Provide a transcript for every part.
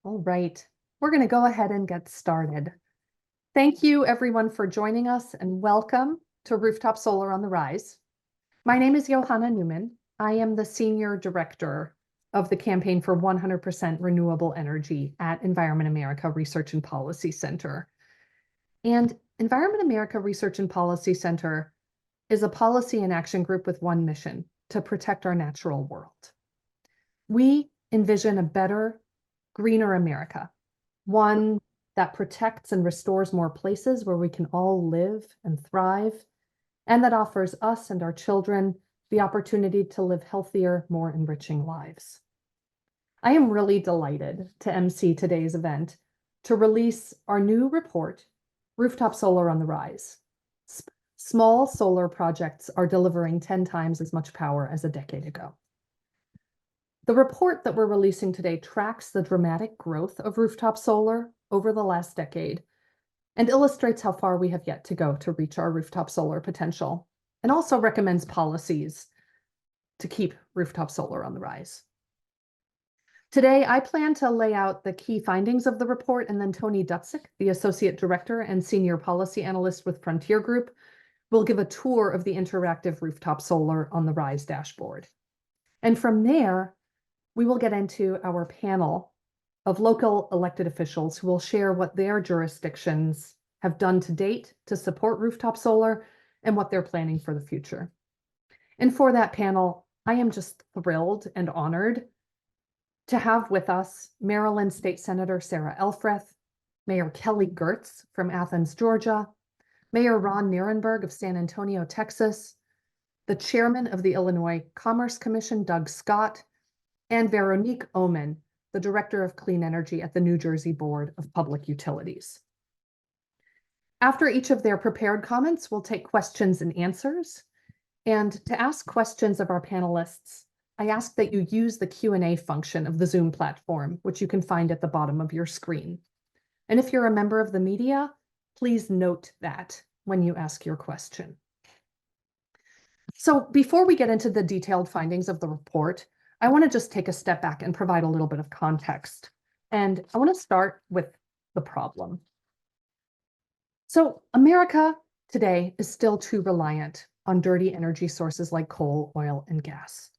All right, we're going to go ahead and get started. Thank you everyone for joining us and welcome to Rooftop Solar on the Rise. My name is Johanna Newman. I am the Senior Director of the Campaign for 100% Renewable Energy at Environment America Research and Policy Center. And Environment America Research and Policy Center is a policy and action group with one mission: to protect our natural world. We envision a better, greener America, one that protects and restores more places where we can all live and thrive, and that offers us and our children the opportunity to live healthier, more enriching lives. I am really delighted to MC today's event to release our new report, Rooftop Solar on the Rise. Small solar projects are delivering 10 times as much power as a decade ago. The report that we're releasing today tracks the dramatic growth of rooftop solar over the last decade and illustrates how far we have yet to go to reach our rooftop solar potential, and also recommends policies to keep rooftop solar on the rise. Today, I plan to lay out the key findings of the report, and then Tony Dutzik, the Associate Director and Senior Policy Analyst with Frontier Group, will give a tour of the interactive Rooftop Solar on the Rise dashboard. And from there, we will get into our panel of local elected officials who will share what their jurisdictions have done to date to support rooftop solar and what they're planning for the future. And for that panel, I am just thrilled and honored to have with us Maryland State Senator Sarah Elfreth, Mayor Kelly Gertz from Athens, Georgia, Mayor Ron Nirenberg of San Antonio, Texas, the Chairman of the Illinois Commerce Commission, Doug Scott, and Veronique Oman, the Director of Clean Energy at the New Jersey Board of Public Utilities. After each of their prepared comments, we'll take questions and answers. And to ask questions of our panelists, I ask that you use the Q&A function of the Zoom platform, which you can find at the bottom of your screen. And if you're a member of the media, please note that when you ask your question. So before we get into the detailed findings of the report, I want to just take a step back and provide a little bit of context. And I want to start with the problem. So America today is still too reliant on dirty energy sources like coal, oil, and gas.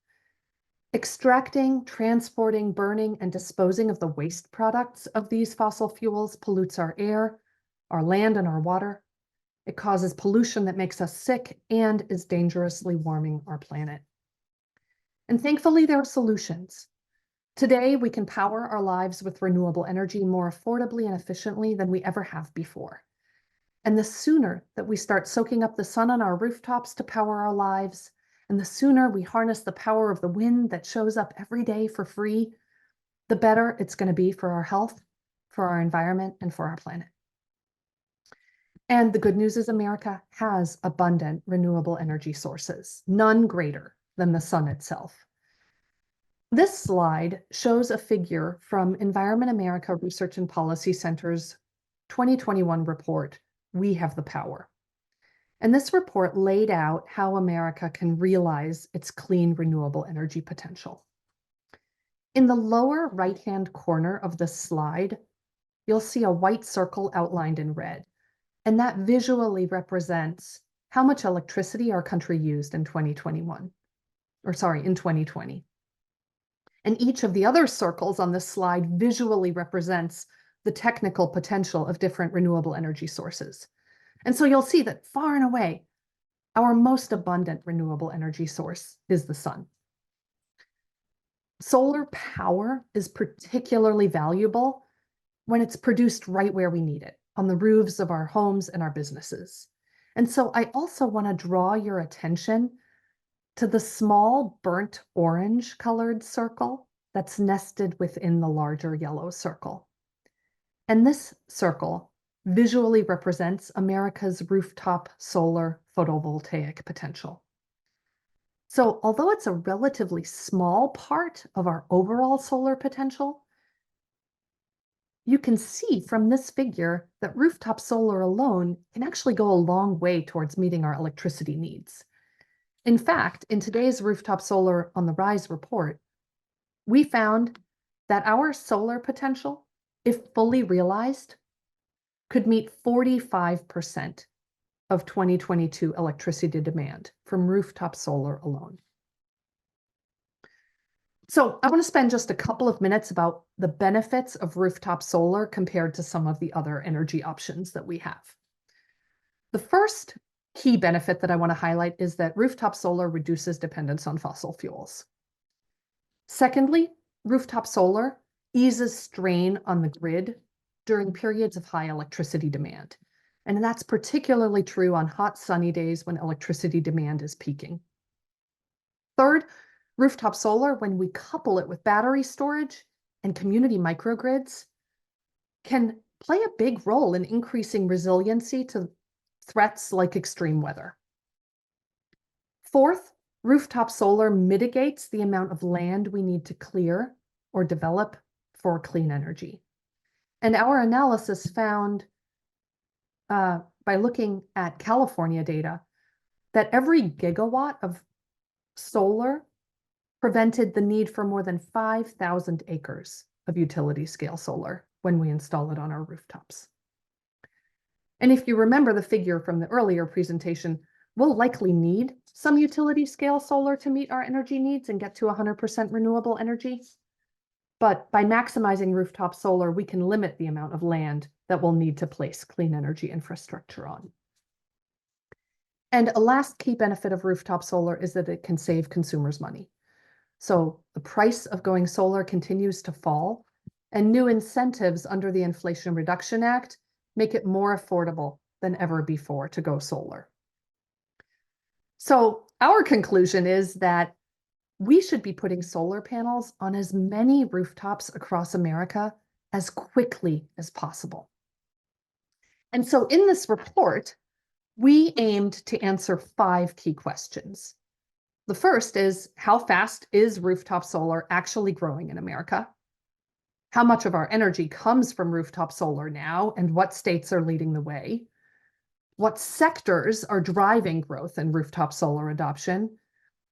Extracting, transporting, burning, and disposing of the waste products of these fossil fuels pollutes our air, our land, and our water. It causes pollution that makes us sick and is dangerously warming our planet. And thankfully, there are solutions. Today, we can power our lives with renewable energy more affordably and efficiently than we ever have before. And the sooner that we start soaking up the sun on our rooftops to power our lives, and the sooner we harness the power of the wind that shows up every day for free, the better it's going to be for our health, for our environment, and for our planet. And the good news is America has abundant renewable energy sources, none greater than the sun itself. This slide shows a figure from Environment America Research and Policy Center's 2021 report, We Have the Power. And this report laid out how America can realize its clean renewable energy potential. In the lower right-hand corner of the slide, you'll see a white circle outlined in red, and that visually represents how much electricity our country used in 2020. And each of the other circles on this slide visually represents the technical potential of different renewable energy sources. And so you'll see that far and away, our most abundant renewable energy source is the sun. Solar power is particularly valuable when it's produced right where we need it, on the roofs of our homes and our businesses. And so I also want to draw your attention to the small burnt orange colored circle that's nested within the larger yellow circle. And this circle visually represents America's rooftop solar photovoltaic potential. So although it's a relatively small part of our overall solar potential, you can see from this figure that rooftop solar alone can actually go a long way towards meeting our electricity needs. In fact, in today's Rooftop Solar on the Rise report, we found that our solar potential if fully realized, could meet 45% of 2022 electricity demand from rooftop solar alone. So I want to spend just a couple of minutes about the benefits of rooftop solar compared to some of the other energy options that we have. The first key benefit that I want to highlight is that rooftop solar reduces dependence on fossil fuels. Secondly, rooftop solar eases strain on the grid during periods of high electricity demand. And that's particularly true on hot, sunny days when electricity demand is peaking. Third, rooftop solar, when we couple it with battery storage and community microgrids, can play a big role in increasing resiliency to threats like extreme weather. Fourth, rooftop solar mitigates the amount of land we need to clear or develop for clean energy. And our analysis found, by looking at California data, that every gigawatt of solar prevented the need for more than 5,000 acres of utility scale solar when we install it on our rooftops. And if you remember the figure from the earlier presentation, we'll likely need some utility scale solar to meet our energy needs and get to 100% renewable energy. But by maximizing rooftop solar, we can limit the amount of land that we'll need to place clean energy infrastructure on. And a last key benefit of rooftop solar is that it can save consumers money. So the price of going solar continues to fall, and new incentives under the Inflation Reduction Act make it more affordable than ever before to go solar. So our conclusion is that we should be putting solar panels on as many rooftops across America as quickly as possible. And so in this report, we aimed to answer 5 key questions. The first is, how fast is rooftop solar actually growing in America? How much of our energy comes from rooftop solar now, and what states are leading the way? What sectors are driving growth in rooftop solar adoption?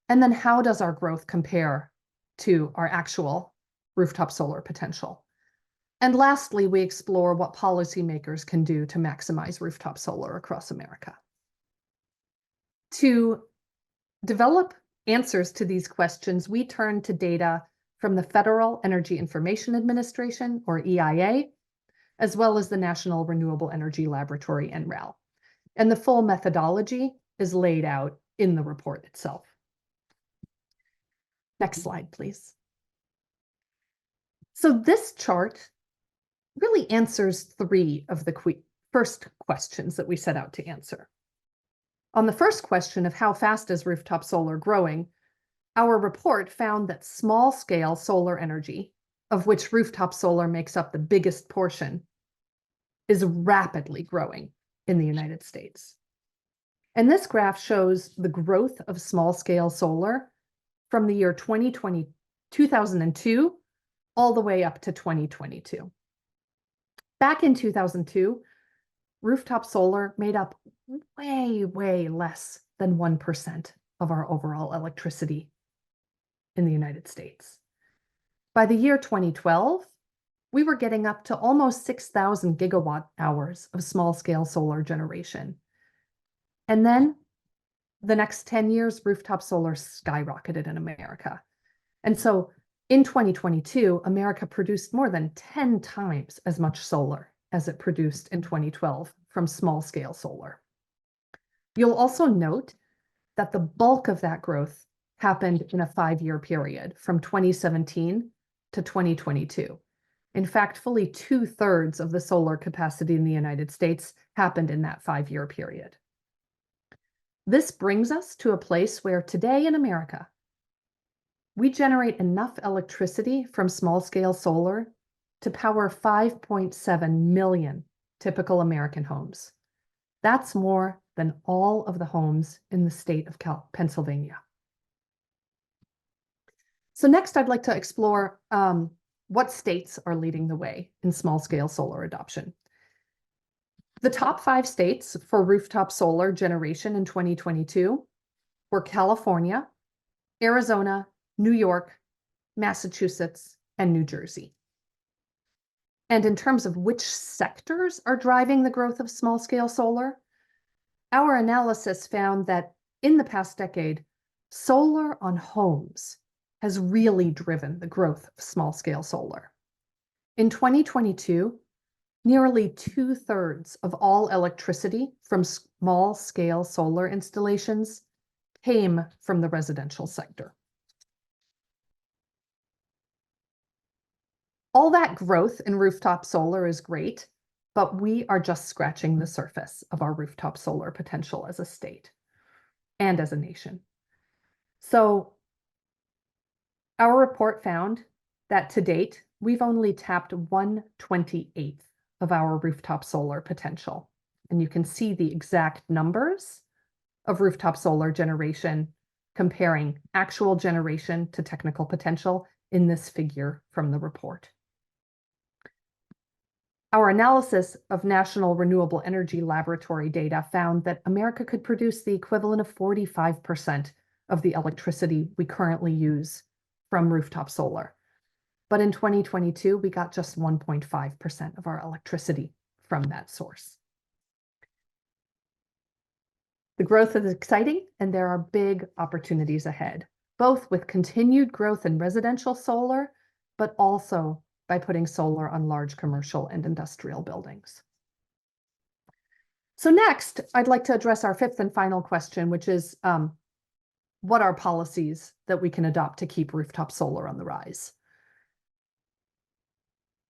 And then how does our growth compare to our actual rooftop solar potential? And lastly, we explore what policymakers can do to maximize rooftop solar across America. To develop answers to these questions, we turn to data from the Federal Energy Information Administration, or EIA, as well as the National Renewable Energy Laboratory, NREL. And the full methodology is laid out in the report itself. Next slide, please. So this chart really answers 3 of the first questions that we set out to answer. On the first question of how fast is rooftop solar growing, our report found that small-scale solar energy, of which rooftop solar makes up the biggest portion, is rapidly growing in the United States. And this graph shows the growth of small-scale solar from the year 2002 all the way up to 2022. Back in 2002, rooftop solar made up way, way less than 1% of our overall electricity in the United States. By the year 2012, we were getting up to almost 6,000 gigawatt hours of small-scale solar generation. And then the next 10 years, rooftop solar skyrocketed in America. And so in 2022, America produced more than 10 times as much solar as it produced in 2012 from small-scale solar. You'll also note that the bulk of that growth happened in a 5-year period from 2017 to 2022. In fact, fully 2/3 of the solar capacity in the United States happened in that 5-year period. This brings us to a place where today in America, we generate enough electricity from small-scale solar to power 5.7 million typical American homes. That's more than all of the homes in the state of Pennsylvania. So next, I'd like to explore what states are leading the way in small-scale solar adoption. The top 5 states for rooftop solar generation in 2022 were California, Arizona, New York, Massachusetts, and New Jersey. And in terms of which sectors are driving the growth of small-scale solar, our analysis found that in the past decade, solar on homes has really driven the growth of small-scale solar. In 2022, nearly 2/3 of all electricity from small-scale solar installations came from the residential sector. All that growth in rooftop solar is great, but we are just scratching the surface of our rooftop solar potential as a state and as a nation. So our report found that to date, we've only tapped 1/28 of our rooftop solar potential. And you can see the exact numbers of rooftop solar generation comparing actual generation to technical potential in this figure from the report. Our analysis of National Renewable Energy Laboratory data found that America could produce the equivalent of 45% of the electricity we currently use from rooftop solar. But in 2022, we got just 1.5% of our electricity from that source. The growth is exciting, and there are big opportunities ahead, both with continued growth in residential solar, but also by putting solar on large commercial and industrial buildings. So next, I'd like to address our fifth and final question, which is what are policies that we can adopt to keep rooftop solar on the rise?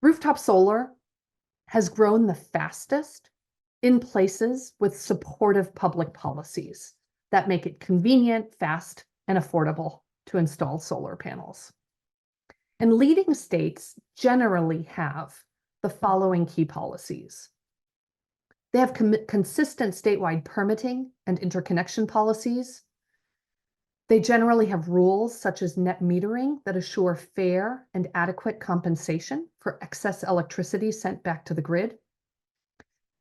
Rooftop solar has grown the fastest in places with supportive public policies that make it convenient, fast, and affordable to install solar panels. And leading states generally have the following key policies. They have consistent statewide permitting and interconnection policies. They generally have rules such as net metering that assure fair and adequate compensation for excess electricity sent back to the grid.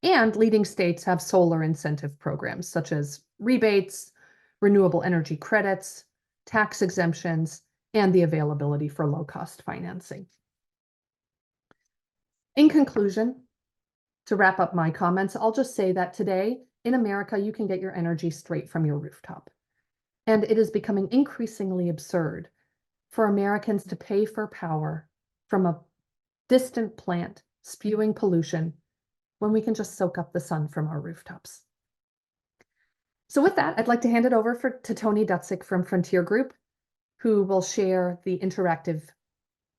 And leading states have solar incentive programs such as rebates, renewable energy credits, tax exemptions, and the availability for low-cost financing. In conclusion, to wrap up my comments, I'll just say that today in America, you can get your energy straight from your rooftop. And it is becoming increasingly absurd for Americans to pay for power from a distant plant spewing pollution when we can just soak up the sun from our rooftops. So with that, I'd like to hand it over to Tony Dutzik from Frontier Group, who will share the interactive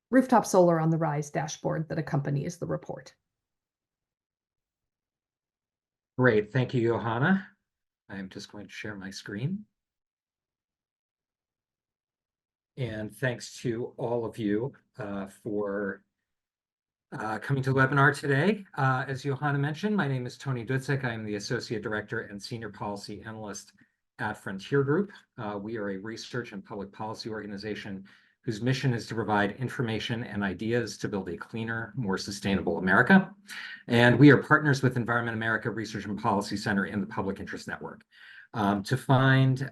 Rooftop Solar on the Rise dashboard that accompanies the report. Great, thank you, Johanna. I'm just going to share my screen. And thanks to all of you for coming to the webinar today. As Johanna mentioned, my name is Tony Dutzik. I am the Associate Director and Senior Policy Analyst at Frontier Group. We are a research and public policy organization whose mission is to provide information and ideas to build a cleaner, more sustainable America. And we are partners with Environment America Research and Policy Center in the Public Interest Network. To find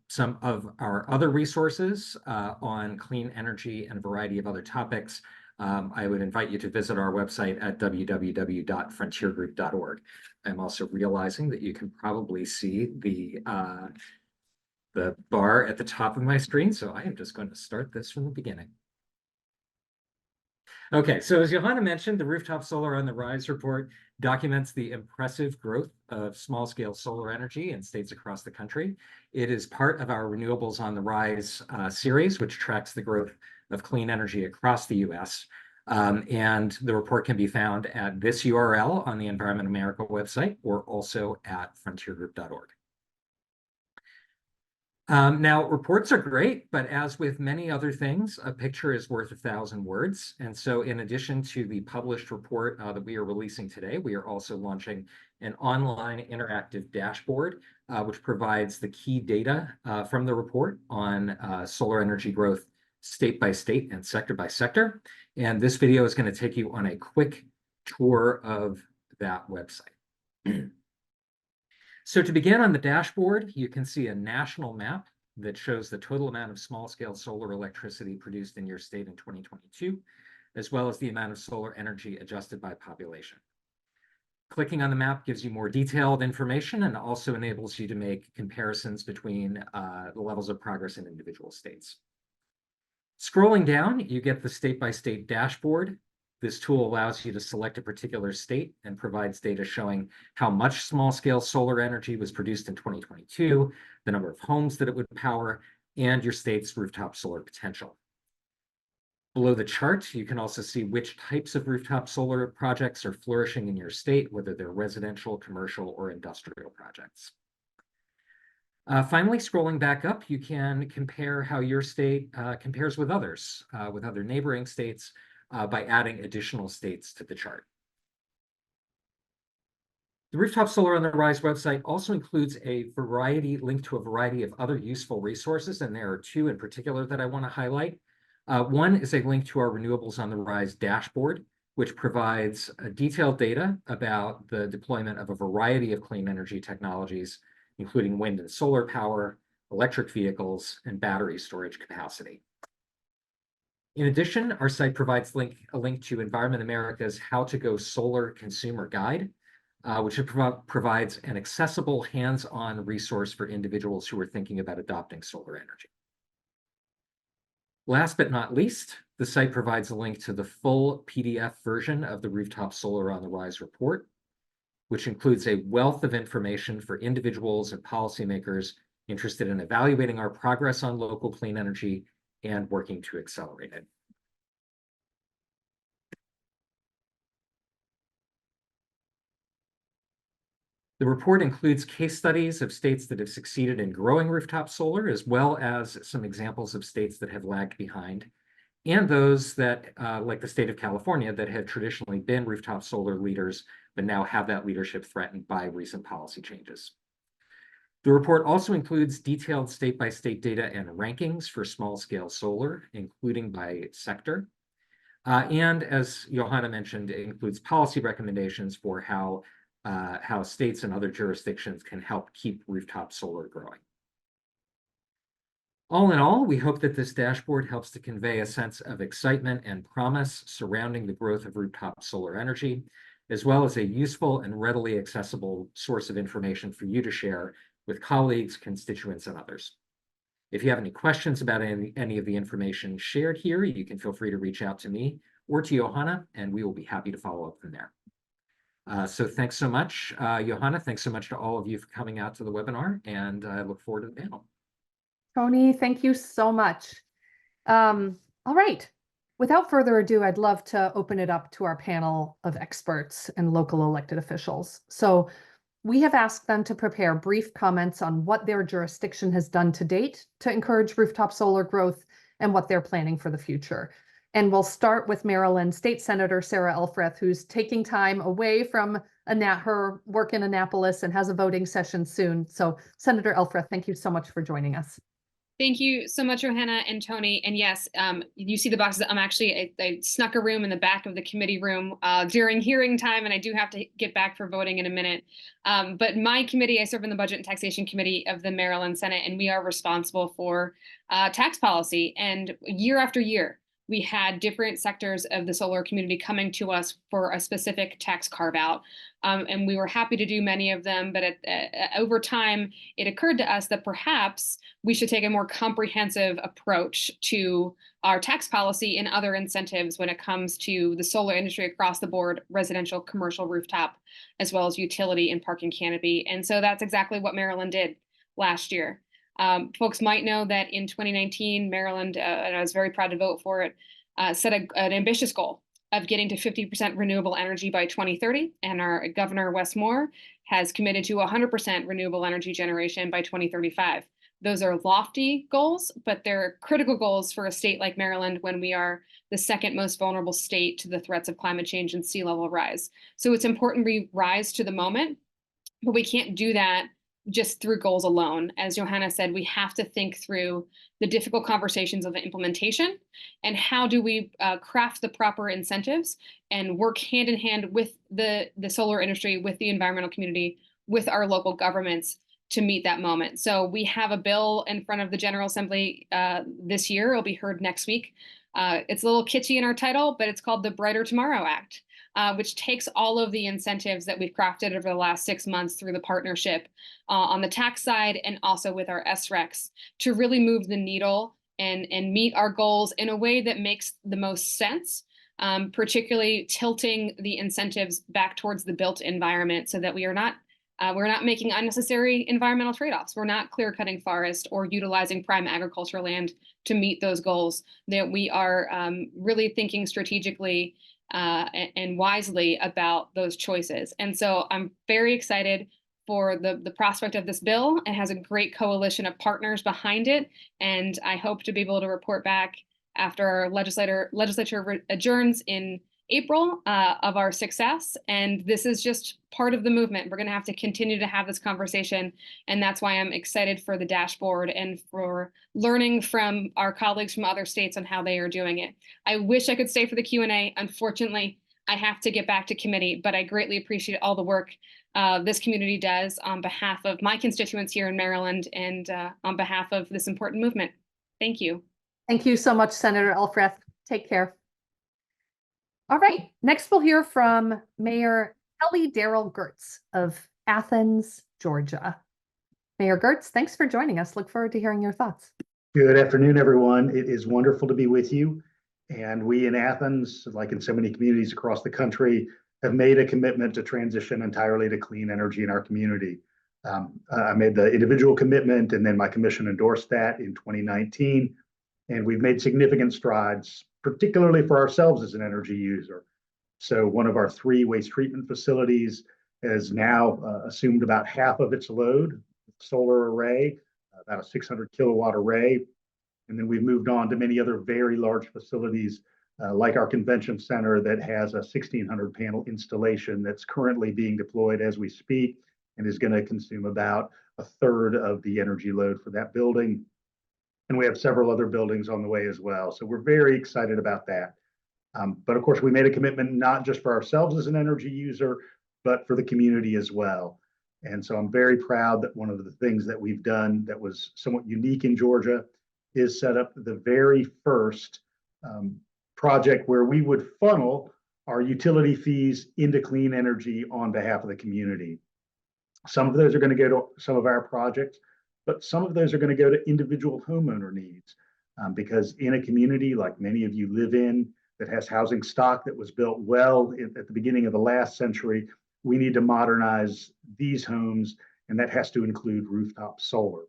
some of our other resources on clean energy and a variety of other topics, I would invite you to visit our website at www.frontiergroup.org. I'm also realizing that you can probably see the bar at the top of my screen, so I am just going to start this from the beginning. Okay, so as Johanna mentioned, the Rooftop Solar on the Rise report documents the impressive growth of small-scale solar energy in states across the country. It is part of our Renewables on the Rise series, which tracks the growth of clean energy across the U.S. And the report can be found at this URL on the Environment America website or also at frontiergroup.org. Now, reports are great, but as with many other things, a picture is worth 1,000 words. And so in addition to the published report that we are releasing today, we are also launching an online interactive dashboard, which provides the key data from the report on solar energy growth state by state and sector by sector. And this video is going to take you on a quick tour of that website. So to begin on the dashboard, you can see a national map that shows the total amount of small-scale solar electricity produced in your state in 2022. as well as the amount of solar energy adjusted by population. Clicking on the map gives you more detailed information and also enables you to make comparisons between the levels of progress in individual states. Scrolling down, you get the state-by-state dashboard. This tool allows you to select a particular state and provides data showing how much small-scale solar energy was produced in 2022, the number of homes that it would power, and your state's rooftop solar potential. Below the chart, you can also see which types of rooftop solar projects are flourishing in your state, whether they're residential, commercial, or industrial projects. Finally, scrolling back up, you can compare how your state compares with others, with other neighboring states, by adding additional states to the chart. The Rooftop Solar on the Rise website also includes a link to a variety of other useful resources, and there are two in particular that I want to highlight. One is a link to our Renewables on the Rise dashboard, which provides detailed data about the deployment of a variety of clean energy technologies, including wind and solar power, electric vehicles, and battery storage capacity. In addition, our site provides a link to Environment America's How to Go Solar Consumer Guide, which provides an accessible, hands-on resource for individuals who are thinking about adopting solar energy. Last but not least, the site provides a link to the full PDF version of the Rooftop Solar on the Rise report, which includes a wealth of information for individuals and policymakers interested in evaluating our progress on local clean energy and working to accelerate it. The report includes case studies of states that have succeeded in growing rooftop solar, as well as some examples of states that have lagged behind, and those that, like the state of California, that have traditionally been rooftop solar leaders, but now have that leadership threatened by recent policy changes. The report also includes detailed state-by-state data and rankings for small-scale solar, including by sector. And as Johanna mentioned, it includes policy recommendations for how states and other jurisdictions can help keep rooftop solar growing. All in all, we hope that this dashboard helps to convey a sense of excitement and promise surrounding the growth of rooftop solar energy, as well as a useful and readily accessible source of information for you to share with colleagues, constituents, and others. If you have any questions about any of the information shared here, you can feel free to reach out to me or to Johanna, and we will be happy to follow up from there. So thanks so much, Johanna. Thanks so much to all of you for coming out to the webinar, and I look forward to the panel. Tony, thank you so much. All right. Without further ado, I'd love to open it up to our panel of experts and local elected officials. So we have asked them to prepare brief comments on what their jurisdiction has done to date to encourage rooftop solar growth and what they're planning for the future. And we'll start with Maryland State Senator Sarah Elfreth, who's taking time away from her work in Annapolis and has a voting session soon. So Senator Elfreth, thank you so much for joining us. Thank you so much, Johanna and Tony. And yes, you see the boxes. I snuck a room in the back of the committee room during hearing time, and I do have to get back for voting in a minute. But my committee, I serve in the Budget and Taxation Committee of the Maryland Senate, and we are responsible for tax policy. And year after year, we had different sectors of the solar community coming to us for a specific tax carve out. And we were happy to do many of them, but over time, it occurred to us that perhaps we should take a more comprehensive approach to our tax policy and other incentives when it comes to the solar industry across the board, residential, commercial, rooftop, as well as utility and parking canopy. And so that's exactly what Maryland did last year. Folks might know that in 2019, Maryland, and I was very proud to vote for it, set an ambitious goal of getting to 50% renewable energy by 2030. And our governor, Wes Moore, has committed to 100% renewable energy generation by 2035. Those are lofty goals, but they're critical goals for a state like Maryland when we are the second most vulnerable state to the threats of climate change and sea level rise. So it's important we rise to the moment, but we can't do that just through goals alone. As Johanna said, we have to think through the difficult conversations of the implementation and how do we craft the proper incentives and work hand in hand with the solar industry, with the environmental community, with our local governments to meet that moment. So we have a bill in front of the General Assembly this year. It'll be heard next week It's a little kitschy in our title, but it's called the Brighter Tomorrow Act, which takes all of the incentives that we've crafted over the last 6 months through the partnership on the tax side and also with our SRECs to really move the needle and meet our goals in a way that makes the most sense, particularly tilting the incentives back towards the built environment so that we're not making unnecessary environmental trade-offs. We're not clear-cutting forest or utilizing prime agricultural land to meet those goals. That we are really thinking strategically and wisely about those choices. And so I'm very excited for the prospect of this bill. It has a great coalition of partners behind it, and I hope to be able to report back after our legislature adjourns in April of our success. And this is just part of the movement. We're going to have to continue to have this conversation. And that's why I'm excited for the dashboard and for learning from our colleagues from other states on how they are doing it. I wish I could stay for the Q&A. Unfortunately, I have to get back to committee, but I greatly appreciate all the work this community does on behalf of my constituents here in Maryland and on behalf of this important movement. Thank you. Thank you so much, Senator Elfreth. Take care. All right, next we'll hear from Mayor Kelly Darrell Gertz of Athens, Georgia. Mayor Gertz, thanks for joining us. Look forward to hearing your thoughts. Good afternoon, everyone. It is wonderful to be with you. And we in Athens, like in so many communities across the country, have made a commitment to transition entirely to clean energy in our community. I made the individual commitment, and then my commission endorsed that in 2019. And we've made significant strides, particularly for ourselves as an energy user. So one of our 3 waste treatment facilities has now assumed about half of its load, solar array, about a 600 kilowatt array. And then we've moved on to many other very large facilities, like our convention center that has a 1,600 panel installation that's currently being deployed as we speak and is going to consume about a third of the energy load for that building. And we have several other buildings on the way as well. So we're very excited about that. But of course, we made a commitment not just for ourselves as an energy user, but for the community as well. And so I'm very proud that one of the things that we've done that was somewhat unique in Georgia is set up the very first project where we would funnel our utility fees into clean energy on behalf of the community. Some of those are going to go to some of our projects, but some of those are going to go to individual homeowner needs because in a community like many of you live in that has housing stock that was built well at the beginning of the last century, we need to modernize these homes, and that has to include rooftop solar.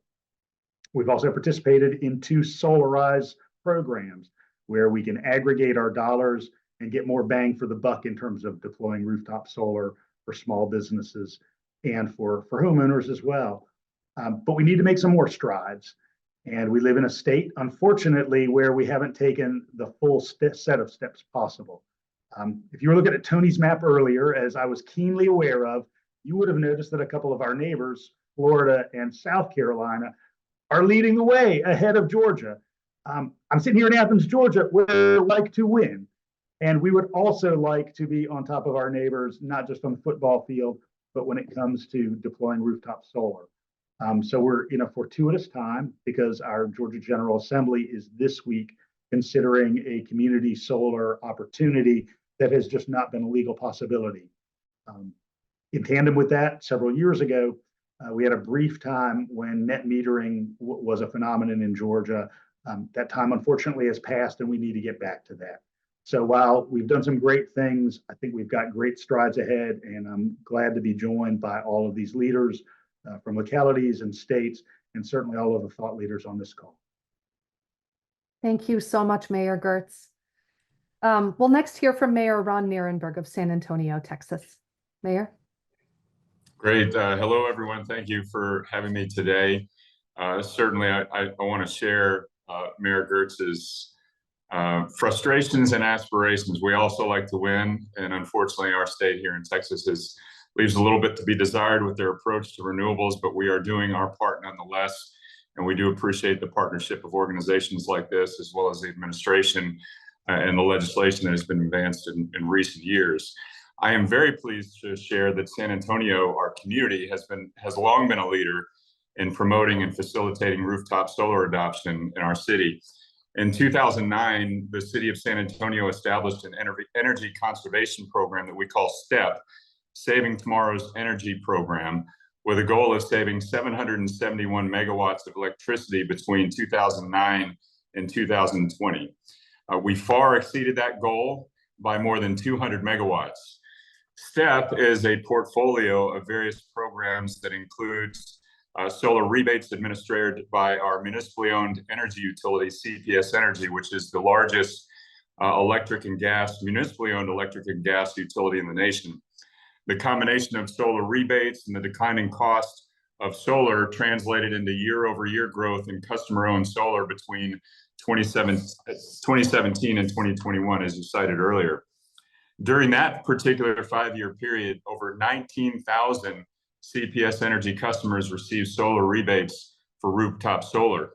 We've also participated in 2 Solarize programs where we can aggregate our dollars and get more bang for the buck in terms of deploying rooftop solar for small businesses and for homeowners as well. But we need to make some more strides. And we live in a state, unfortunately, where we haven't taken the full set of steps possible. If you were looking at Tony's map earlier, as I was keenly aware of, you would have noticed that a couple of our neighbors, Florida and South Carolina, are leading the way ahead of Georgia. I'm sitting here in Athens, Georgia, where we like to win. And we would also like to be on top of our neighbors, not just on the football field, but when it comes to deploying rooftop solar. So we're in a fortuitous time because our Georgia General Assembly is this week considering a community solar opportunity that has just not been a legal possibility. In tandem with that, several years ago, we had a brief time when net metering was a phenomenon in Georgia. That time, unfortunately, has passed, and we need to get back to that. So while we've done some great things, I think we've got great strides ahead, and I'm glad to be joined by all of these leaders from localities and states, and certainly all of the thought leaders on this call. Thank you so much, Mayor Gertz. We'll next hear from Mayor Ron Nierenberg of San Antonio, Texas. Mayor. Great. Hello, everyone. Thank you for having me today. Certainly, I want to share Mayor Gertz's frustrations and aspirations. We also like to win, and unfortunately, our state here in Texas leaves a little bit to be desired with their approach to renewables, but we are doing our part nonetheless. And we do appreciate the partnership of organizations like this, as well as the administration and the legislation that has been advanced in recent years. I am very pleased to share that San Antonio, our community, has long been a leader in promoting and facilitating rooftop solar adoption in our city. In 2009, the city of San Antonio established an energy conservation program that we call STEP, Saving Tomorrow's Energy Program, with a goal of saving 771 megawatts of electricity between 2009 and 2020. We far exceeded that goal by more than 200 megawatts. STEP is a portfolio of various programs that includes solar rebates administered by our municipally owned energy utility, CPS Energy, which is the largest municipally owned electric and gas utility in the nation. The combination of solar rebates and the declining cost of solar translated into year-over-year growth in customer-owned solar between 2017 and 2021, as you cited earlier. During that particular 5-year period, over 19,000 CPS Energy customers received solar rebates for rooftop solar.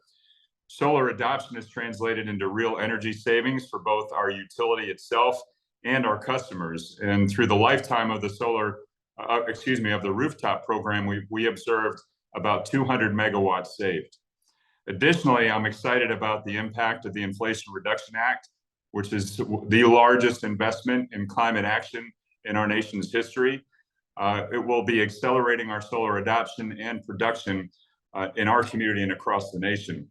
Solar adoption is translated into real energy savings for both our utility itself and our customers. And through the lifetime of the of the rooftop program, we observed about 200 megawatts saved. Additionally, I'm excited about the impact of the Inflation Reduction Act, which is the largest investment in climate action in our nation's history. It will be accelerating our solar adoption and production in our community and across the nation.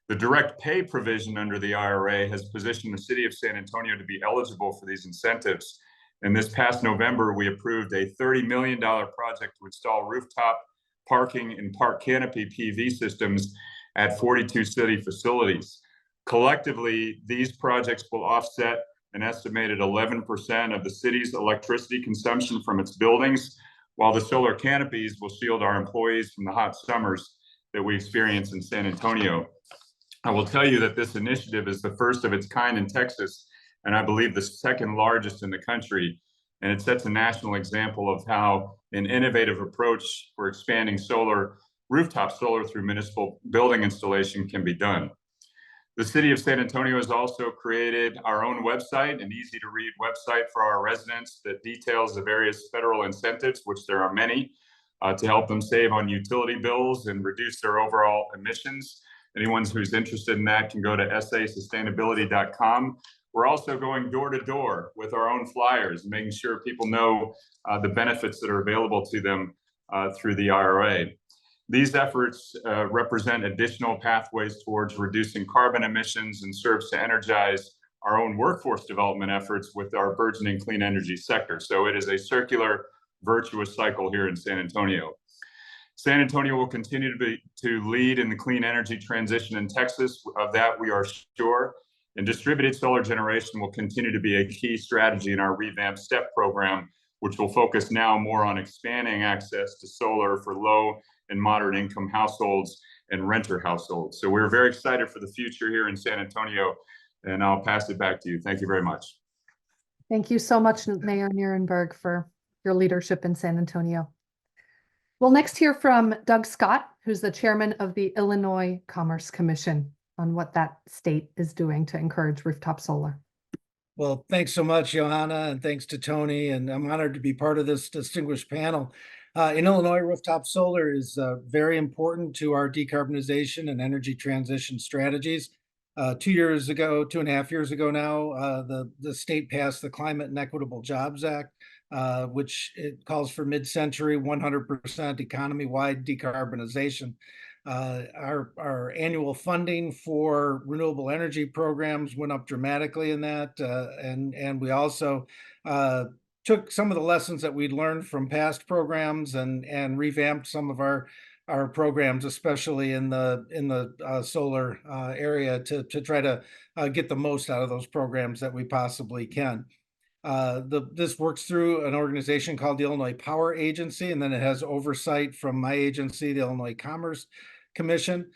The direct pay provision under the IRA has positioned the city of San Antonio to be eligible for these incentives. And this past November, we approved a $30 million project to install rooftop parking and park canopy PV systems at 42 city facilities. Collectively, these projects will offset an estimated 11% of the city's electricity consumption from its buildings, while the solar canopies will shield our employees from the hot summers that we experience in San Antonio. I will tell you that this initiative is the first of its kind in Texas, and I believe the second largest in the country. And it sets a national example of how an innovative approach for expanding rooftop solar through municipal building installation can be done. The city of San Antonio has also created our own website, an easy-to-read website for our residents that details the various federal incentives, which there are many, to help them save on utility bills and reduce their overall emissions. Anyone who's interested in that can go to sasustainability.com. We're also going door to door with our own flyers, making sure people know the benefits that are available to them through the IRA. These efforts represent additional pathways towards reducing carbon emissions and serves to energize our own workforce development efforts with our burgeoning clean energy sector. So it is a circular, virtuous cycle here in San Antonio. San Antonio will continue to lead in the clean energy transition in Texas. Of that, we are sure. And distributed solar generation will continue to be a key strategy in our revamped STEP program, which will focus now more on expanding access to solar for low and moderate income households and renter households. So we're very excited for the future here in San Antonio, and I'll pass it back to you. Thank you very much. Thank you so much, Mayor Nierenberg, for your leadership in San Antonio. We'll next hear from Doug Scott, who's the chairman of the Illinois Commerce Commission, on what that state is doing to encourage rooftop solar. Well, thanks so much, Johanna, and thanks to Tony, and I'm honored to be part of this distinguished panel. In Illinois, rooftop solar is very important to our decarbonization and energy transition strategies. 2.5 years ago now, the state passed the Climate and Equitable Jobs Act, which it calls for mid-century 100% economy-wide decarbonization. Our annual funding for renewable energy programs went up dramatically in that, and we also took some of the lessons that we'd learned from past programs and revamped some of our programs, especially in the solar area, to try to get the most out of those programs that we possibly can. This works through an organization called the Illinois Power Agency, and then it has oversight from my agency, the Illinois Commerce Commission.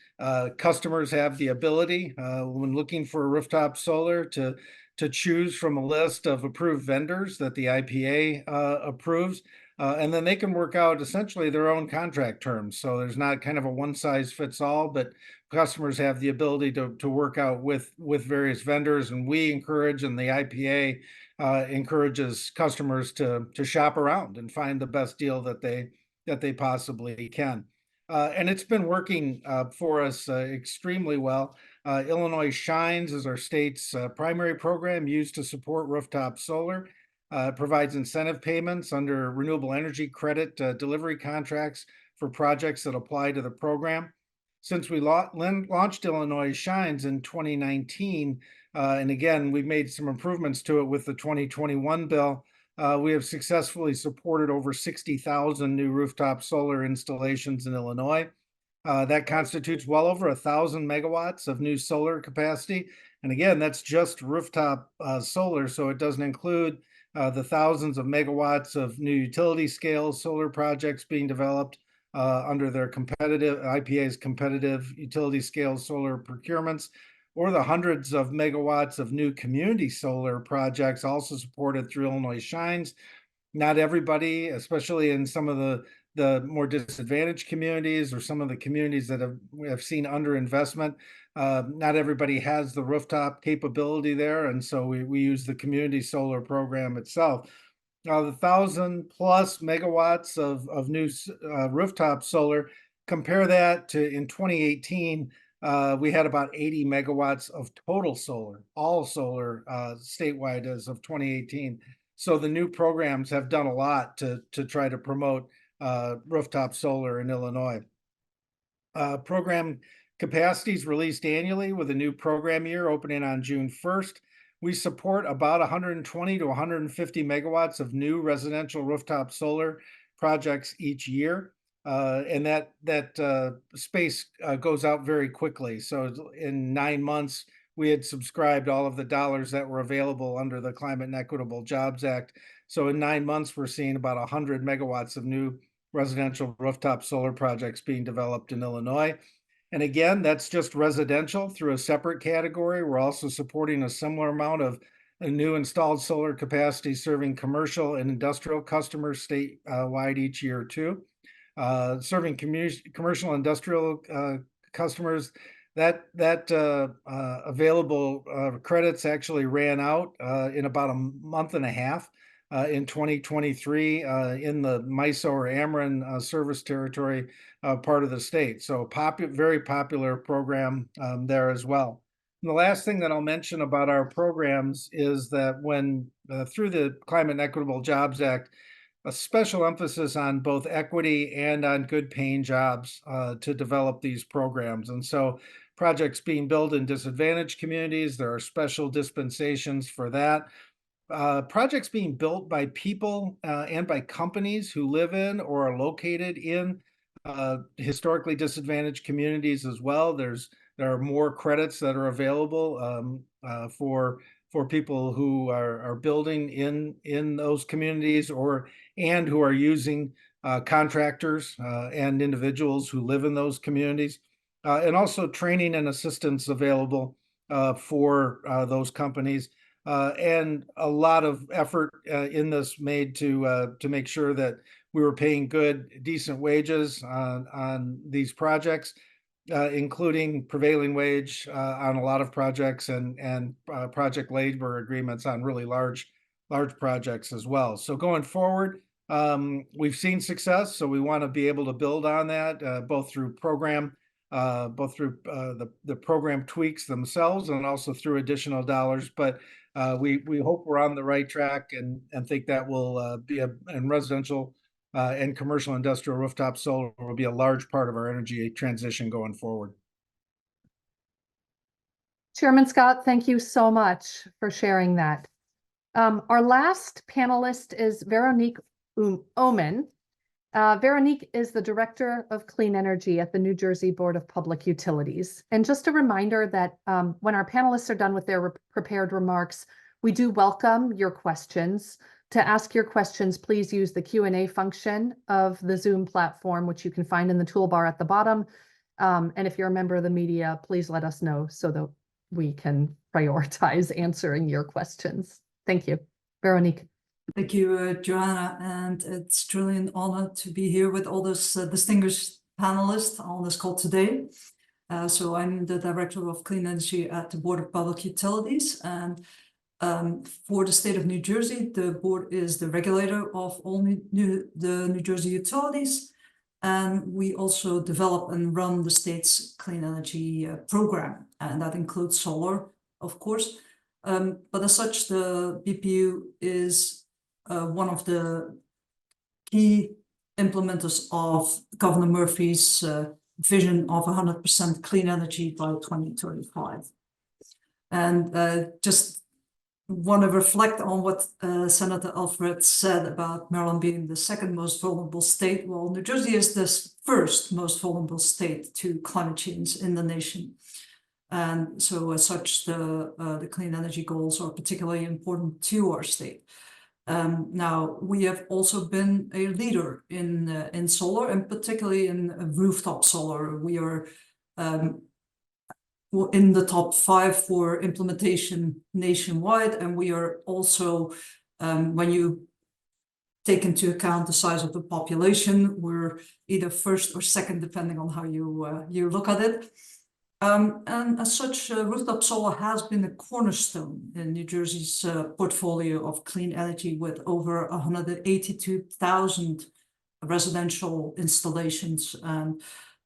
Customers have the ability, when looking for rooftop solar, to choose from a list of approved vendors that the IPA approves, and then they can work out essentially their own contract terms. So there's not kind of a one-size-fits-all, but customers have the ability to work out with various vendors, and we encourage, and the IPA encourages customers to shop around and find the best deal that they possibly can. And it's been working for us extremely well. Illinois Shines is our state's primary program used to support rooftop solar. It provides incentive payments under renewable energy credit delivery contracts for projects that apply to the program. Since we launched Illinois Shines in 2019, and again, we've made some improvements to it with the 2021 bill, we have successfully supported over 60,000 new rooftop solar installations in Illinois. That constitutes well over 1,000 megawatts of new solar capacity. And again, that's just rooftop solar, so it doesn't include the thousands of megawatts of new utility scale solar projects being developed under their IPA's competitive utility scale solar procurements, or the hundreds of megawatts of new community solar projects also supported through Illinois Shines. Not everybody, especially in some of the more disadvantaged communities or some of the communities that have seen underinvestment, not everybody has the rooftop capability there, and so we use the community solar program itself. The 1,000 plus megawatts of new rooftop solar, compare that to in 2018, we had about 80 megawatts of total solar, all solar statewide as of 2018. So the new programs have done a lot to try to promote rooftop solar in Illinois. Program capacity is released annually with a new program year opening on June 1st. We support about 120 to 150 megawatts of new residential rooftop solar projects each year. And that space goes out very quickly. So in 9 months, we had subscribed all of the dollars that were available under the Climate and Equitable Jobs Act. So in 9 months, we're seeing about 100 megawatts of new residential rooftop solar projects being developed in Illinois. And again, that's just residential through a separate category. We're also supporting a similar amount of new installed solar capacity serving commercial and industrial customers statewide each year too. Serving commercial and industrial customers, that available credits actually ran out in about a month and a half in 2023 in the MISO or Ameren service territory part of the state. So very popular program there as well. And the last thing that I'll mention about our programs is that when through the Climate and Equitable Jobs Act, a special emphasis on both equity and on good paying jobs to develop these programs. And so projects being built in disadvantaged communities, there are special dispensations for that. Projects being built by people and by companies who live in or are located in historically disadvantaged communities as well. There are more credits that are available for people who are building in those communities and who are using contractors and individuals who live in those communities, and also training and assistance available for those companies, and a lot of effort in this made to make sure that we were paying good, decent wages on these projects, including prevailing wage on a lot of projects and project labor agreements on really large projects as well. So going forward, we've seen success, so we want to be able to build on that both through the program tweaks themselves and also through additional dollars. But we hope we're on the right track and think that will be in residential and commercial industrial rooftop solar will be a large part of our energy transition going forward. Chairman Scott, thank you so much for sharing that. Our last panelist is Veronique Oman. Veronique is the Director of Clean Energy at the New Jersey Board of Public Utilities. And just a reminder that when our panelists are done with their prepared remarks, we do welcome your questions. To ask your questions, please use the Q&A function of the Zoom platform, which you can find in the toolbar at the bottom. And if you're a member of the media, please let us know so that we can prioritize answering your questions. Thank you. Veronique. Thank you, Joanna, and it's truly an honor to be here with all those distinguished panelists on this call today. So I'm the Director of Clean Energy at the Board of Public Utilities, and for the state of New Jersey, the board is the regulator of all the New Jersey utilities, And we also develop and run the state's clean energy program, and that includes solar, of course. But as such, the BPU is one of the key implementers of Governor Murphy's vision of 100% clean energy by 2035. And just want to reflect on what Senator Alfred said about Maryland being the second most vulnerable state. Well, New Jersey is the first most vulnerable state to climate change in the nation. And so as such, the clean energy goals are particularly important to our state. Now, we have also been a leader in solar, and particularly in rooftop solar. We are in the top 5 for implementation nationwide, and we are also, when you take into account the size of the population, we're either first or second, depending on how you look at it. And as such, rooftop solar has been a cornerstone in New Jersey's portfolio of clean energy, with over 182,000 residential installations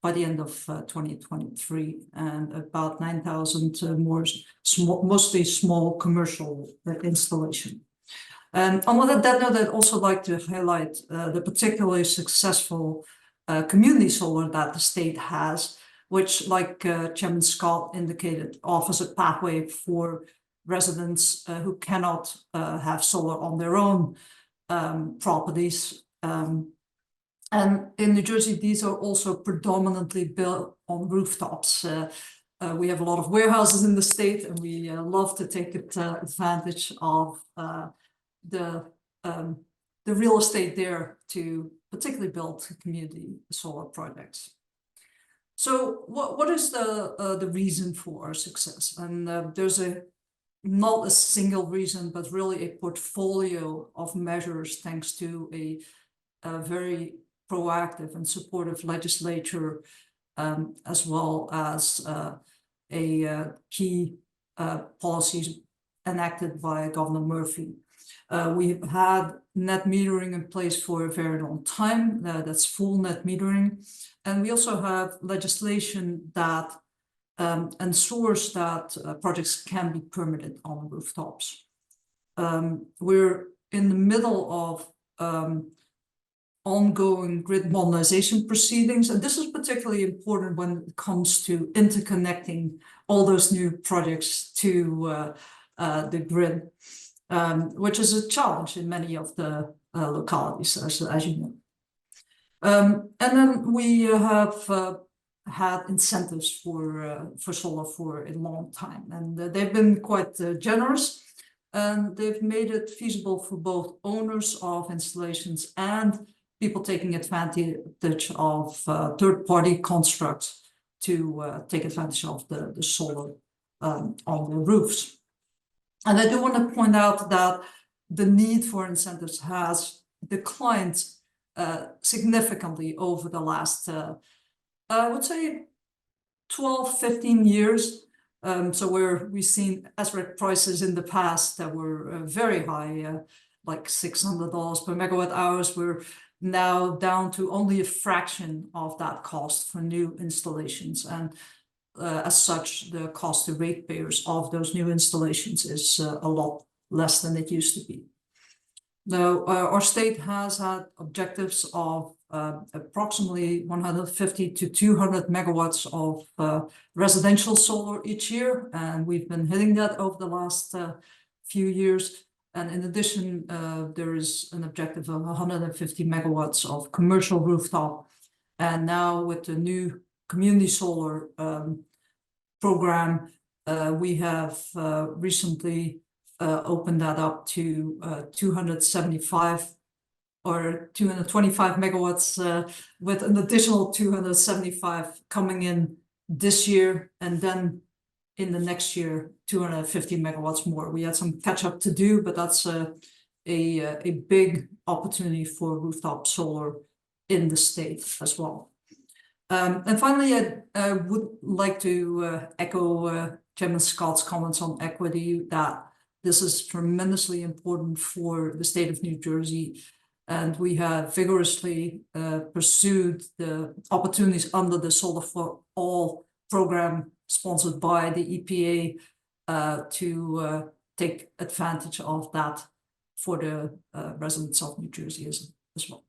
by the end of 2023, and about 9,000 more mostly small commercial installation. And on that note, I'd also like to highlight the particularly successful community solar that the state has, which, like Chairman Scott indicated, offers a pathway for residents who cannot have solar on their own properties. And in New Jersey, these are also predominantly built on rooftops. We have a lot of warehouses in the state, and we love to take advantage of the real estate there to particularly build community solar projects. So what is the reason for our success? And there's not a single reason, but really a portfolio of measures, thanks to a very proactive and supportive legislature, as well as key policies enacted by Governor Murphy. We've had net metering in place for a very long time. That's full net metering. And we also have legislation that ensures that projects can be permitted on rooftops. We're in the middle of ongoing grid modernization proceedings, and this is particularly important when it comes to interconnecting all those new projects to the grid, which is a challenge in many of the localities, as you know. And then we have had incentives for solar for a long time, and they've been quite generous, and they've made it feasible for both owners of installations and people taking advantage of third-party constructs to take advantage of the solar on the roofs. And I do want to point out that the need for incentives has declined significantly over the last, I would say, 12, 15 years. So we've seen SREC prices in the past that were very high, like $600 per megawatt hours. We're now down to only a fraction of that cost for new installations. And as such, the cost to ratepayers of those new installations is a lot less than it used to be. Now, our state has had objectives of approximately 150 to 200 megawatts of residential solar each year, and we've been hitting that over the last few years. And in addition, there is an objective of 150 megawatts of commercial rooftop. And now with the new community solar program, we have recently opened that up to 275 or 225 megawatts, with an additional 275 coming in this year, and then in the next year 250 megawatts more. We had some catch up to do, but that's a big opportunity for rooftop solar in the state as well. And finally, I would like to echo Chairman Scott's comments on equity, that this is tremendously important for the state of New Jersey. And we have vigorously pursued the opportunities under the Solar for All program sponsored by the EPA to take advantage of that for the residents of New Jersey as well.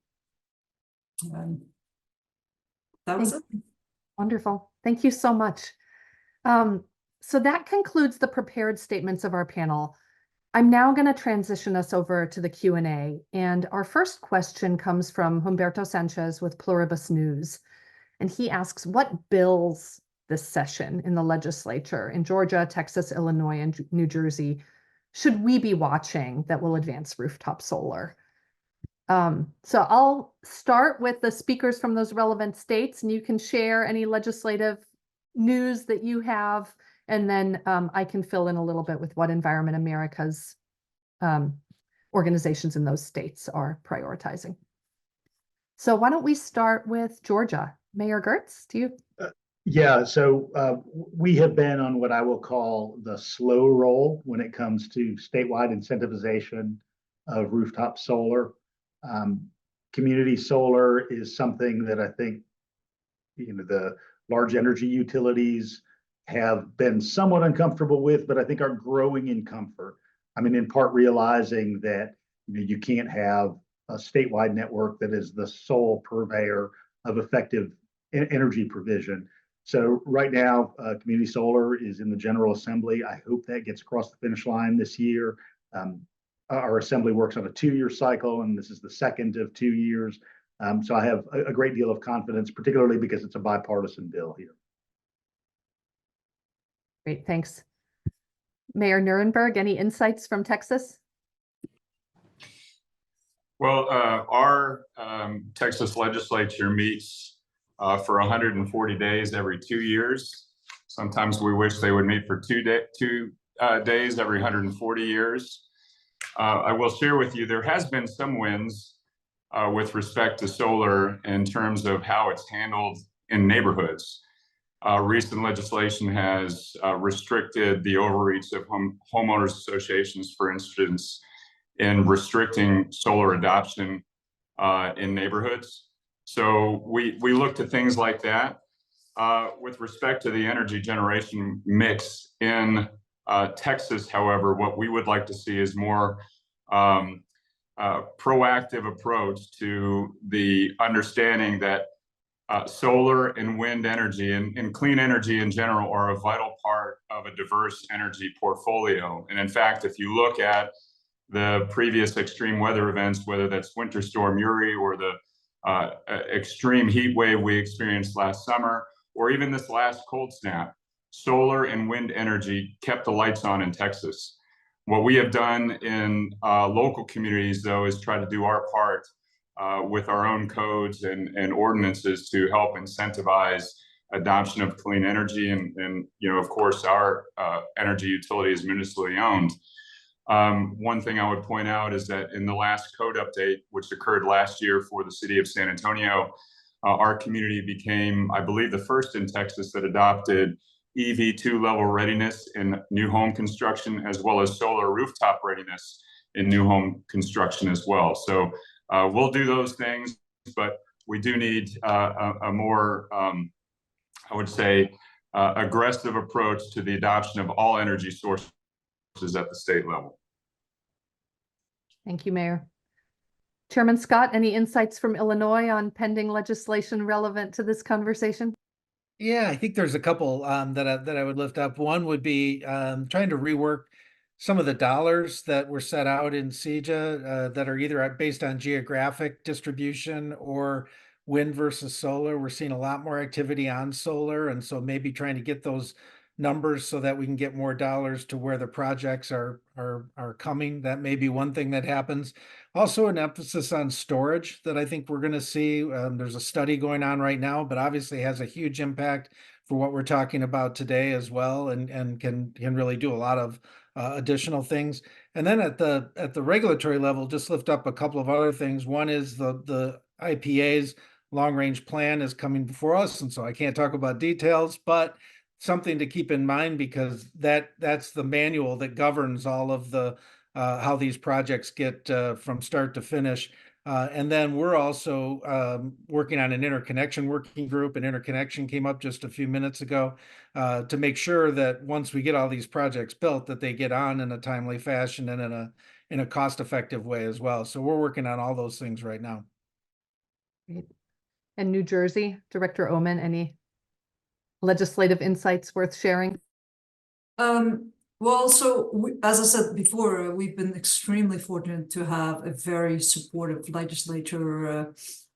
That was it. Wonderful. Thank you so much. So that concludes the prepared statements of our panel. I'm now going to transition us over to the Q&A. And our first question comes from Humberto Sanchez with Pluribus News. And he asks, what bills this session in the legislature in Georgia, Texas, Illinois, and New Jersey should we be watching that will advance rooftop solar? So I'll start with the speakers from those relevant states, and you can share any legislative news that you have, and then I can fill in a little bit with what Environment America's organizations in those states are prioritizing. So why don't we start with Georgia? Mayor Gertz, do you? Yeah, so we have been on what I will call the slow roll when it comes to statewide incentivization of rooftop solar. Community solar is something that I think, the large energy utilities have been somewhat uncomfortable with, but I think are growing in comfort. I mean, in part realizing that you can't have a statewide network that is the sole purveyor of effective energy provision. So right now, community solar is in the General Assembly. I hope that gets across the finish line this year. Our assembly works on a 2-year cycle, and this is the second of 2 years. So I have a great deal of confidence, particularly because it's a bipartisan bill here. Great, thanks. Mayor Nuremberg, any insights from Texas? Well, our Texas legislature meets for 140 days every 2 years. Sometimes we wish they would meet for 2 days every 140 years. I will share with you, there has been some wins with respect to solar in terms of how it's handled in neighborhoods. Recent legislation has restricted the overreach of homeowners associations, for instance, in restricting solar adoption in neighborhoods. So we look to things like that. With respect to the energy generation mix in Texas, however, what we would like to see is more proactive approach to the understanding that solar and wind energy and clean energy in general are a vital part of a diverse energy portfolio. And in fact, if you look at the previous extreme weather events, whether that's Winter Storm Uri or the extreme heat wave we experienced last summer, or even this last cold snap, solar and wind energy kept the lights on in Texas. What we have done in local communities, though, is try to do our part with our own codes and ordinances to help incentivize adoption of clean energy. And of course, our energy utility is municipally owned. One thing I would point out is that in the last code update, which occurred last year for the city of San Antonio, our community became, I believe, the first in Texas that adopted EV2 level readiness in new home construction, as well as solar rooftop readiness in new home construction as well. So we'll do those things, but we do need a more, I would say, aggressive approach to the adoption of all energy sources at the state level. Thank you, Mayor. Chairman Scott, any insights from Illinois on pending legislation relevant to this conversation? Yeah, I think there's a couple that I would lift up. One would be trying to rework some of the dollars that were set out in CEJA that are either based on geographic distribution or wind versus solar. We're seeing a lot more activity on solar, and so maybe trying to get those numbers so that we can get more dollars to where the projects are coming. That may be one thing that happens. Also, an emphasis on storage that I think we're going to see. There's a study going on right now, but obviously has a huge impact for what we're talking about today as well, and can really do a lot of additional things. And then at the regulatory level, just lift up a couple of other things. One is the IPA's long range plan is coming before us, and so I can't talk about details, but something to keep in mind, because that's the manual that governs all of the how these projects get from start to finish. And then we're also working on an interconnection working group. An interconnection came up just a few minutes ago to make sure that once we get all these projects built, that they get on in a timely fashion and in a cost-effective way as well. So we're working on all those things right now. Great. And New Jersey, Director Oman, any legislative insights worth sharing? Well, so as I said before, we've been extremely fortunate to have a very supportive legislature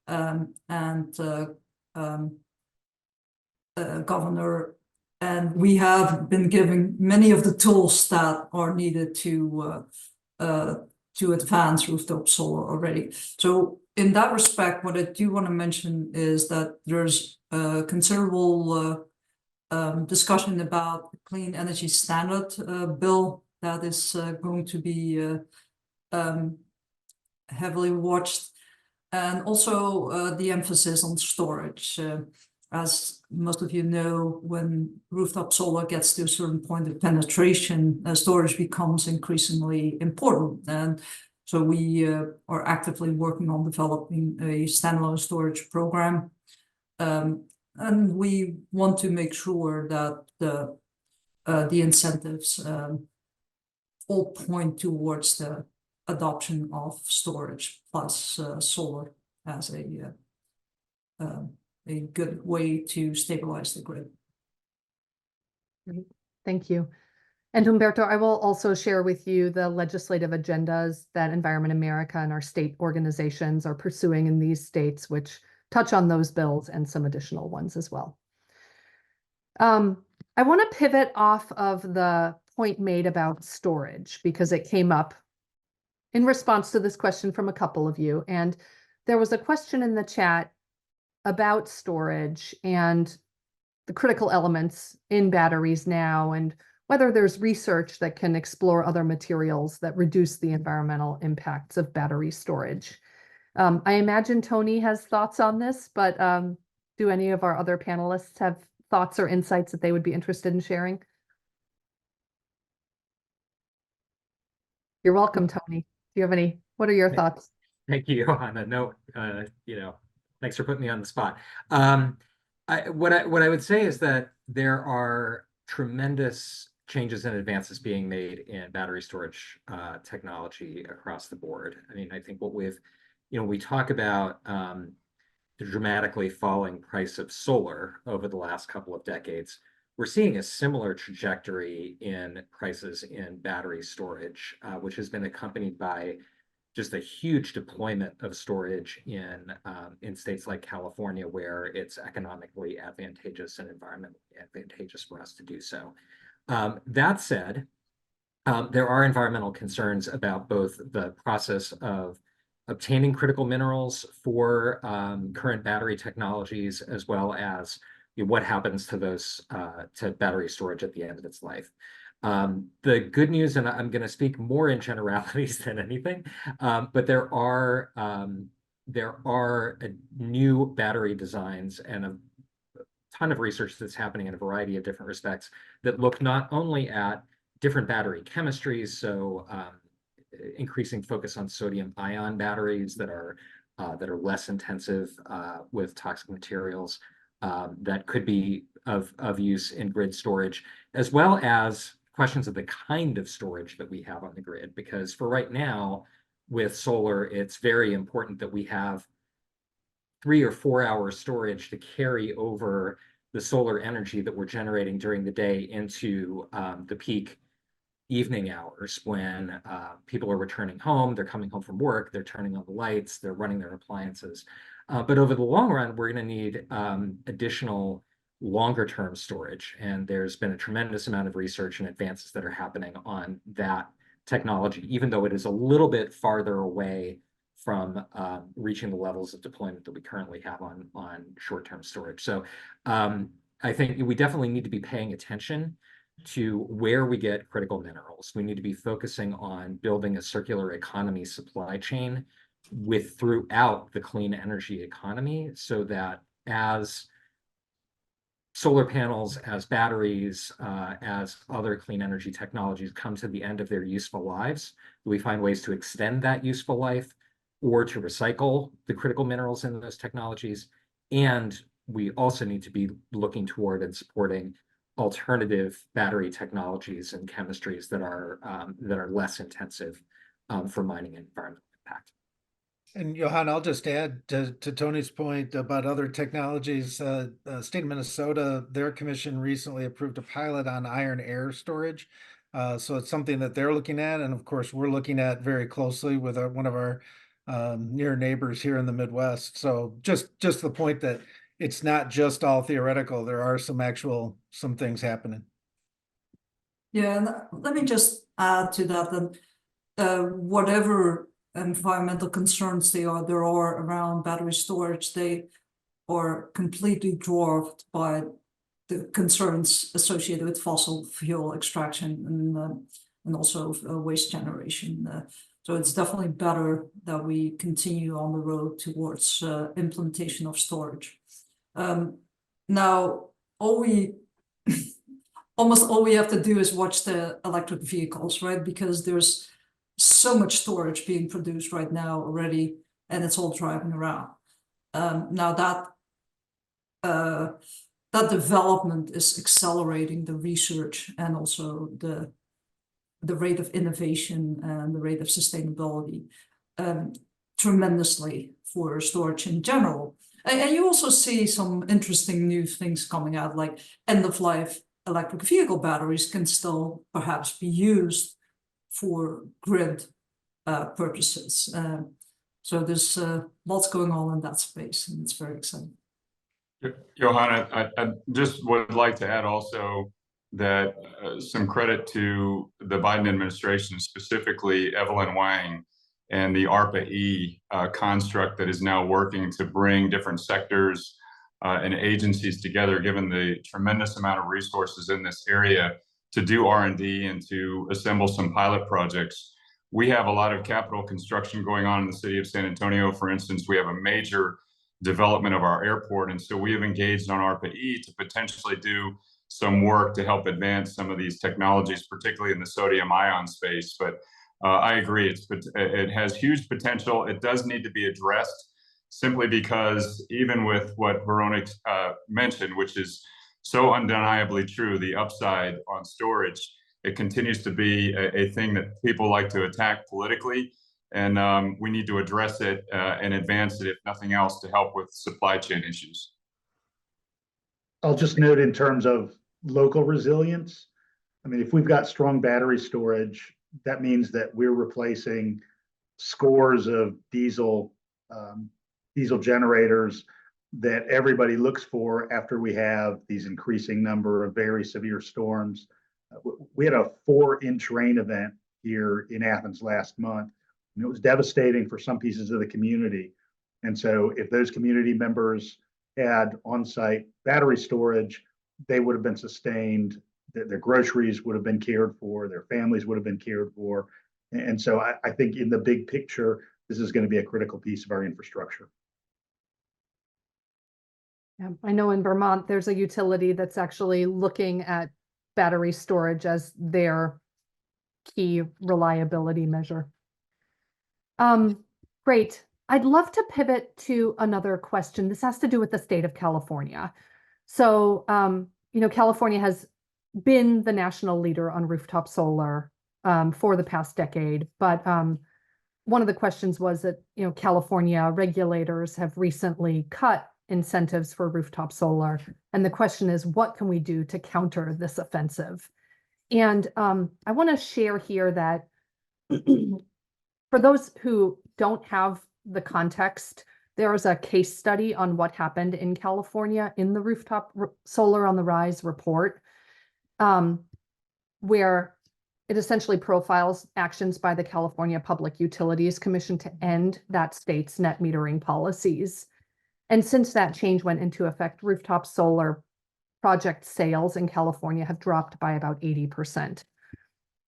and governor, and we have been giving many of the tools that are needed to advance rooftop solar already. So in that respect, what I do want to mention is that there's a considerable discussion about the Clean Energy Standard bill that is going to be heavily watched, and also the emphasis on storage. As most of you know, when rooftop solar gets to a certain point of penetration, storage becomes increasingly important. And so we are actively working on developing a standalone storage program. And we want to make sure that the incentives all point towards the adoption of storage plus solar as a good way to stabilize the grid. Great. Thank you. And Humberto, I will also share with you the legislative agendas that Environment America and our state organizations are pursuing in these states, which touch on those bills and some additional ones as well. I want to pivot off of the point made about storage because it came up in response to this question from a couple of you. And there was a question in the chat about storage and the critical elements in batteries now, and whether there's research that can explore other materials that reduce the environmental impacts of battery storage. I imagine Tony has thoughts on this, but do any of our other panelists have thoughts or insights that they would be interested in sharing? You're welcome, Tony. Do you have any, what are your thoughts? Thank you, Johanna. No, thanks for putting me on the spot. What I would say is that there are tremendous changes and advances being made in battery storage technology across the board. I mean, I think what we talk about the dramatically falling price of solar over the last couple of decades. We're seeing a similar trajectory in prices in battery storage, which has been accompanied by just a huge deployment of storage in states like California, where it's economically advantageous and environmentally advantageous for us to do so. That said, there are environmental concerns about both the process of obtaining critical minerals for current battery technologies, as well as what happens to those to battery storage at the end of its life. The good news, and I'm going to speak more in generalities than anything, but there are new battery designs and a ton of research that's happening in a variety of different respects that look not only at different battery chemistries, so increasing focus on sodium-ion batteries that are less intensive with toxic materials that could be of use in grid storage, as well as questions of the kind of storage that we have on the grid. Because for right now, with solar, it's very important that we have 3 or 4 hour storage to carry over the solar energy that we're generating during the day into the peak evening hours when people are returning home, they're coming home from work, they're turning on the lights, they're running their appliances. But over the long run, we're going to need additional longer-term storage. And there's been a tremendous amount of research and advances that are happening on that technology, even though it is a little bit farther away from reaching the levels of deployment that we currently have on short-term storage. So I think we definitely need to be paying attention to where we get critical minerals. We need to be focusing on building a circular economy supply chain throughout the clean energy economy, so that as solar panels, as batteries, as other clean energy technologies come to the end of their useful lives, we find ways to extend that useful life or to recycle the critical minerals in those technologies. And we also need to be looking toward and supporting alternative battery technologies and chemistries that are less intensive for mining and environmental impact. And Johan, I'll just add to Tony's point about other technologies. State of Minnesota, their commission recently approved a pilot on iron air storage. So it's something that they're looking at. And of course, we're looking at very closely with one of our near neighbors here in the Midwest. So just the point that it's not just all theoretical. There are some things happening. Yeah, and let me just add to that, whatever environmental concerns there are around battery storage, they are completely dwarfed by the concerns associated with fossil fuel extraction and also waste generation. So it's definitely better that we continue on the road towards implementation of storage. Now, almost all we have to do is watch the electric vehicles, right? Because there's so much storage being produced right now already, and it's all driving around. Now that development is accelerating the research and also the rate of innovation and the rate of sustainability tremendously for storage in general. And you also see some interesting new things coming out, like end-of-life electric vehicle batteries can still perhaps be used for grid purposes. So there's lots going on in that space, and it's very exciting. Johanna, I just would like to add also that some credit to the Biden administration, specifically Evelyn Wang and the ARPA-E construct that is now working to bring different sectors and agencies together, given the tremendous amount of resources in this area to do R&D and to assemble some pilot projects. We have a lot of capital construction going on in the city of San Antonio. For instance, we have a major development of our airport. And so we have engaged on ARPA-E to potentially do some work to help advance some of these technologies, particularly in the sodium ion space. But I agree, it has huge potential. It does need to be addressed simply because even with what Veronica mentioned, which is so undeniably true, the upside on storage, it continues to be a thing that people like to attack politically. And we need to address it and advance it, if nothing else, to help with supply chain issues. I'll just note in terms of local resilience, I mean, if we've got strong battery storage, that means that we're replacing scores of diesel generators that everybody looks for after we have these increasing number of very severe storms. We had a 4-inch rain event here in Athens last month, and it was devastating for some pieces of the community. And so if those community members had on-site battery storage, they would have been sustained, their groceries would have been cared for, their families would have been cared for. And so I think in the big picture, this is going to be a critical piece of our infrastructure. Yeah, I know in Vermont, there's a utility that's actually looking at battery storage as their key reliability measure. Great. I'd love to pivot to another question. This has to do with the state of California. So, California has been the national leader on rooftop solar for the past decade. But one of the questions was that, California regulators have recently cut incentives for rooftop solar. And the question is, what can we do to counter this offensive? And I want to share here that for those who don't have the context, there is a case study on what happened in California in the Rooftop Solar on the Rise report, where it essentially profiles actions by the California Public Utilities Commission to end that state's net metering policies. And since that change went into effect, rooftop solar project sales in California have dropped by about 80%.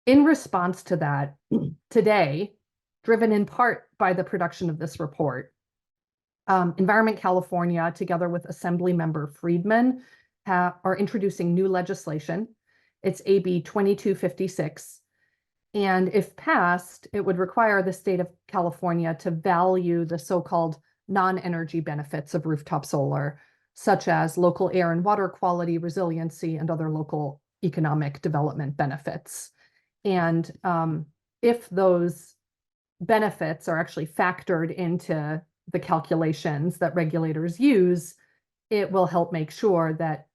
In response to that, today, driven in part by the production of this report, Environment California, together with Assembly Member Friedman, are introducing new legislation. It's AB 2256, And if passed, it would require the state of California to value the so-called non-energy benefits of rooftop solar, such as local air and water quality, resiliency, and other local economic development benefits. And if those benefits are actually factored into the calculations that regulators use, it will help make sure that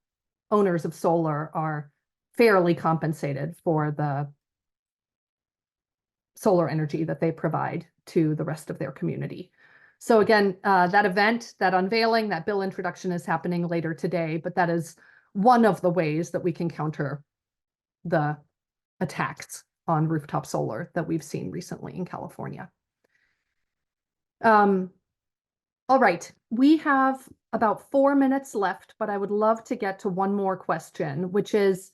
owners of solar are fairly compensated for the solar energy that they provide to the rest of their community. So again, that event, that unveiling, that bill introduction is happening later today, but that is one of the ways that we can counter the attacks on rooftop solar that we've seen recently in California. All right, we have about 4 minutes left, but I would love to get to one more question, which is,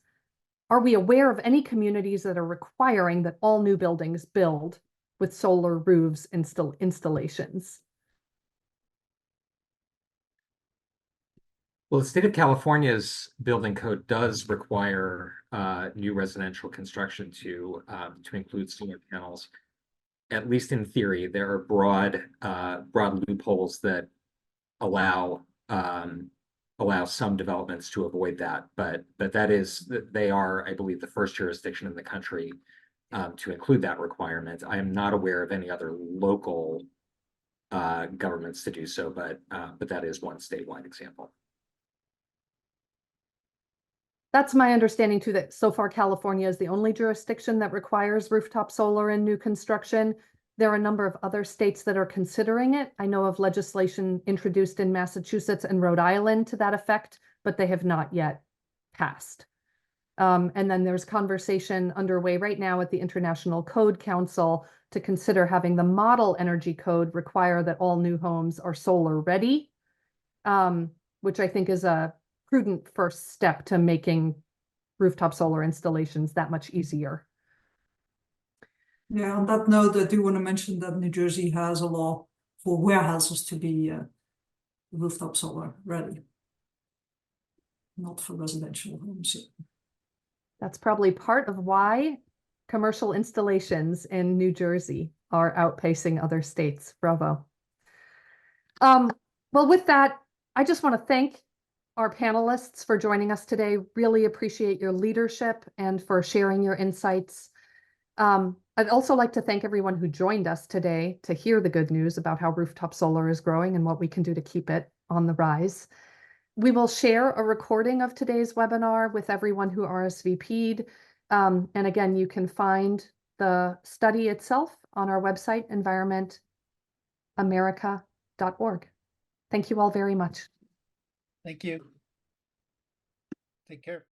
are we aware of any communities that are requiring that all new buildings build with solar roofs installations? Well, the state of California's building code does require new residential construction to include solar panels. At least in theory, there are broad loopholes that allow some developments to avoid that. But they are, I believe, the first jurisdiction in the country to include that requirement. I am not aware of any other local governments to do so, but that is one statewide example. That's my understanding too, that so far California is the only jurisdiction that requires rooftop solar in new construction. There are a number of other states that are considering it. I know of legislation introduced in Massachusetts and Rhode Island to that effect, but they have not yet passed. And then there's conversation underway right now at the International Code Council to consider having the model energy code require that all new homes are solar ready, which I think is a prudent first step to making rooftop solar installations that much easier. Yeah, on that note, I do want to mention that New Jersey has a law for warehouses to be rooftop solar ready, not for residential homes. That's probably part of why commercial installations in New Jersey are outpacing other states. Bravo. Well, with that, I just want to thank our panelists for joining us today. Really appreciate your leadership and for sharing your insights. I'd also like to thank everyone who joined us today to hear the good news about how rooftop solar is growing and what we can do to keep it on the rise. We will share a recording of today's webinar with everyone who RSVP'd. And again, you can find the study itself on our website, environmentamerica.org. Thank you all very much. Thank you. Take care.